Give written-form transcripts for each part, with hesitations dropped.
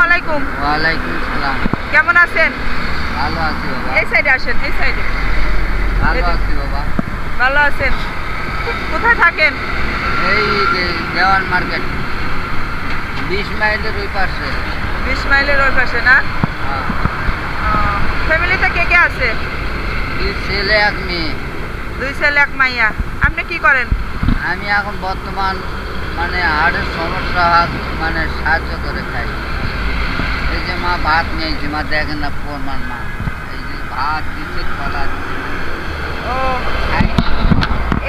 আলাইকুম। ওয়ালাইকুম সালাম। কেমন আছেন? ভালো আছি বাবা। এই সাইডে আসেন, এই সাইডে। ভালো আছি বাবা। ভালো আছেন? কোথায় থাকেন? এই যে দেওয়ান মার্কেট 20 মাইলের ওই পাশে। 20 মাইলের ওই পাশে না? হ্যাঁ। ফ্যামিলিতে কে কে আছে? 2 ছেলে 1 মেয়ে। 2 ছেলে 1 মাইয়া। আপনি কি করেন? আমি এখন বর্তমান মানে হার্টের সমস্যা মানে সাহায্য করে খাই। এই যে মা ভাত নিয়েছে, মা দেখেন না প্রমাণ মা। এই যে ভাত দিচ্ছে, কলা দিচ্ছে। ও খাই না।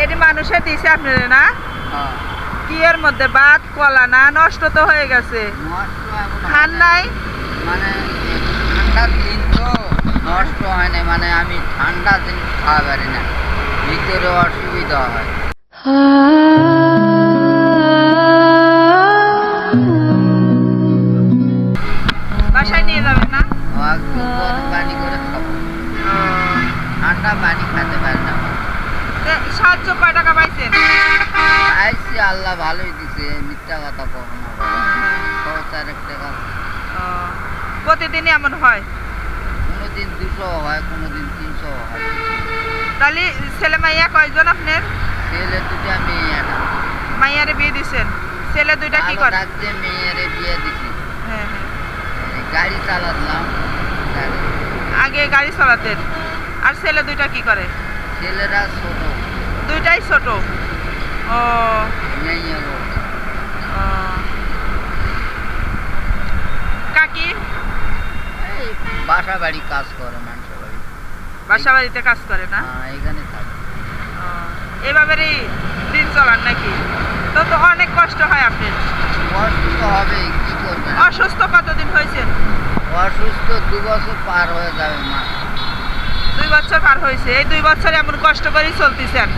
এটি মানুষে দিছে আপনারা না? হ্যাঁ। কি এর মধ্যে ভাত কলা না? নষ্ট তো হয়ে গেছে। নষ্ট এখন খান নাই? মানে ঠান্ডার দিন তো নষ্ট হয় না, মানে আমি ঠান্ডা জিনিস খাওয়া পারি না, ভিতরে অসুবিধা হয়। বাসায় নিয়ে যাবেন না? একটু গরম পানি করে খাবো, ঠান্ডা পানি খেতে পারি না। সাহায্য কয় টাকা পাইছেন? আইসি আল্লাহ ভালোই দিছে, মিথ্যা কথা কখনো খরচার টাকা। প্রতিদিনই এমন হয়? কোনোদিন 200 হয়, কোনোদিন 300 হয়। তাহলে ছেলে মাইয়া কয়জন আপনার? ছেলে 2টা, মেয়ে 1টা। মাইয়ারে বিয়ে দিছেন? ছেলে 2টা কি করে? থাকতে মেয়েরে বিয়ে দিছি। হ্যাঁ হ্যাঁ। গাড়ি চালাতাম। আগে গাড়ি চালাতেন। আর ছেলে 2টা কি করে? ছেলেরা ছোট, 2টাই ছোট। ও মেয়ে বড়। ও। কাকি এই বাসা বাড়ি কাজ করে, মানুষের বাড়ি। বাসা বাড়িতে কাজ করে না? হ্যাঁ, এখানে থাকে। এভাবেই দিন চলান নাকি? তো তো অনেক কষ্ট হয় আপনার। কষ্ট তো হবেই, কি করবেন। অসুস্থ কতদিন হয়েছেন? অসুস্থ 2 বছর পার হয়ে যাবে মা। 2 বছর পার হয়েছে। এই 2 বছর এমন কষ্ট করেই চলতেছেন।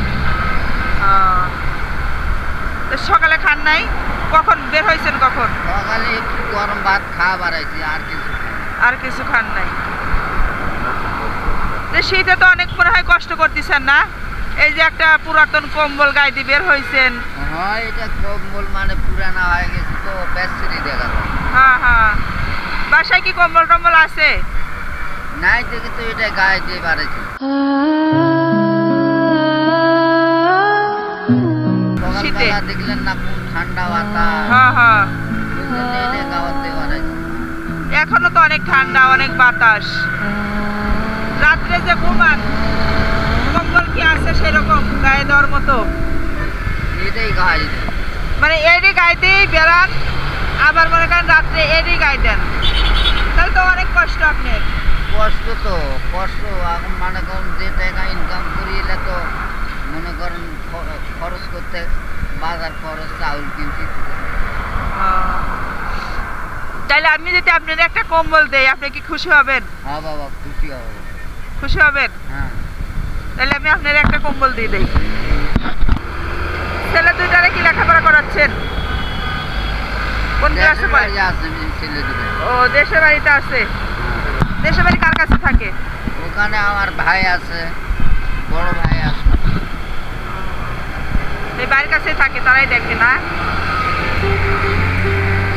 তো সকালে খান নাই? কখন বের হয়েছেন? কখন? সকালে একটু গরম ভাত খাওয়া বাড়াইছি, আর কিছু খাই না। আর কিছু খান নাই? তো শীতে তো অনেক মনে হয় কষ্ট করতেছেন না? এই যে একটা পুরাতন কম্বল গায়ে দিয়ে বের হয়েছেন। হ্যাঁ, এটা কম্বল মানে পুরানা হয়ে গেছে তো, বেশি দেখা যায়। হ্যাঁ হ্যাঁ। বাসায় কি কম্বল টম্বল আছে? নাই দেখে তো এটা গায়ে দিয়ে বাড়াইছি। শীতে সকালবেলা দেখলেন না কোন ঠান্ডা বাতাস, হ্যাঁ হ্যাঁ। ওই জন্য এটা গাওয়ার দিয়ে বাড়াইছি। এখনো তো অনেক ঠান্ডা, অনেক বাতাস। রাত্রে যে ঘুমান কম্বল কি আছে সেরকম গায়ে দেওয়ার মতো? এটাই গায়ে দেয়। মানে এডি গায়ে দিয়েই বেড়ান, আবার মনে করেন রাত্রে এডি গায়ে দেন, তাহলে তো অনেক কষ্ট আপনার। কষ্ট তো কষ্ট, এখন মনে করেন যে টাকা ইনকাম করি এলে তো মনে করেন খরচ করতে, বাজার খরচ, চাউল কিনছি। তাহলে আমি যদি আপনার একটা কম্বল দেই, আপনি কি খুশি হবেন? হ্যাঁ বাবা, খুশি হব। খুশি হবেন? হ্যাঁ। তাহলে আমি আপনার একটা কম্বল দিয়ে দেই। ছেলে 2টারে কি লেখাপড়া করাচ্ছেন? কোন ক্লাসে পড়ে? ছেলে দুটো। ও দেশের বাড়িতে আছে। দেশের বাড়ি কার কাছে থাকে? ওখানে আমার ভাই আছে, বড় ভাই আছে। এই বাড়ির কাছে থাকে, তারাই দেখে না?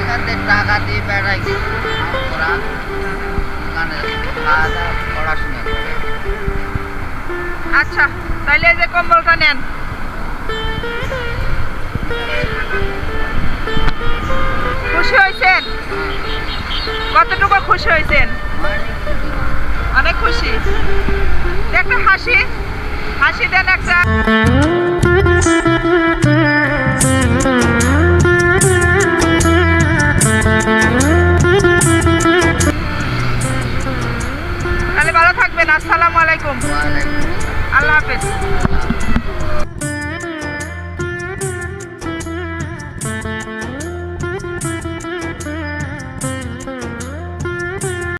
এখানে টাকা দিয়ে বেড়াই কিছু ওরা, ওখানে খাওয়া দাওয়া পড়াশোনা করে। আচ্ছা, তাহলে এই যে কম্বলটা নেন। খুশি হয়েছেন? কতটুকু খুশি হয়েছেন? অনেক খুশি। একটা হাসি, হাসি দেন একটা।